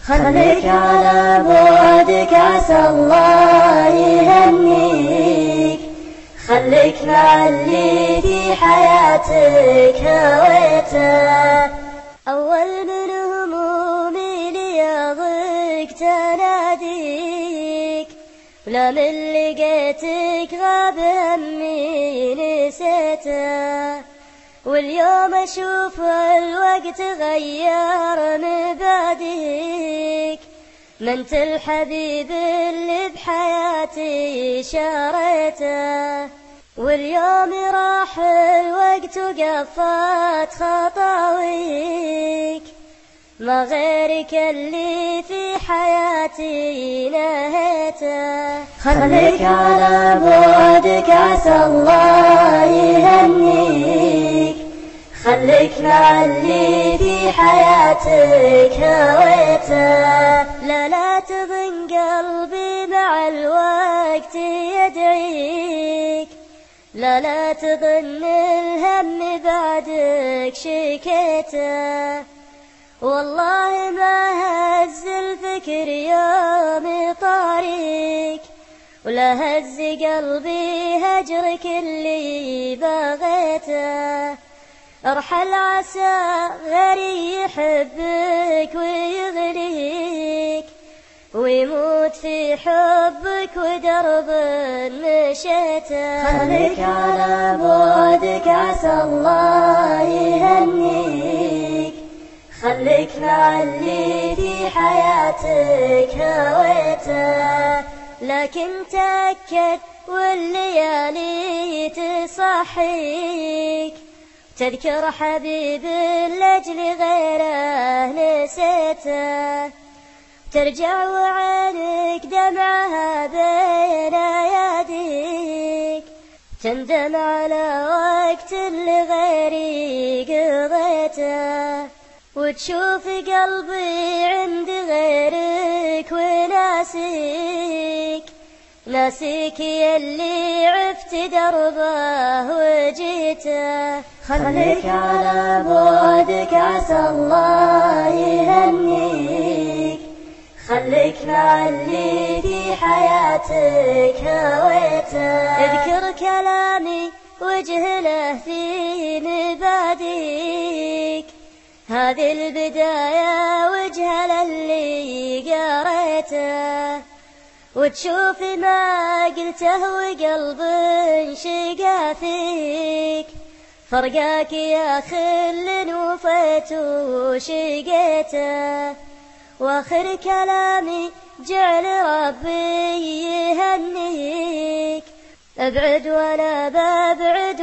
خليك على بعدك عسى الله يهنيك، خليك مع اللي في حياتك هويته. أول من همومي ليضيق تناديك، ولا من لقيتك غاب همي نسيته. واليوم أشوف الوقت غير مبادئك، ما انت الحبيب اللي بحياتي شاريته. واليوم راح الوقت وقفت خطاويك، ما غيرك اللي في حياتي نهيته. خليك على بعدك عسى الله يهنيك، خليك مع اللي في حياتك هويته. لا تظن قلبي مع الوقت يدعيك، لا تظن الهم بعدك شكيته. والله ما هز الفكر يوم طاريك، ولا هز قلبي هجرك اللي بغيته. ارحل عسى غيري يحبك ويغريك، ويموت في حبك ودرب مشيته. خليك على بعدك عسى الله يهنيك، خليك مع اللي في حياتك هويته. لكن تأكد والليالي تصحيك، تذكر حبيب لأجل غيره نسيته. ترجع وعينك دمعها بين اياديك، تندم على وقت اللي غيري قضيته. وتشوف قلبي عند غيرك وناسيك، ناسيك يلي عفت دربه وجيته. خليك على بعدك عسى الله يهنيك، خليك مع اللي في حياتك هويته. اذكر كلامي واجهله في مبادئك، هذه البداية واجهل اللي قريته. وتشوف ما قلته وقلب انشقى فيك، فرقاك يا خل وفيت وشقيته. واخر كلامي جعل ربي يهنيك، ابعد وانا ببعد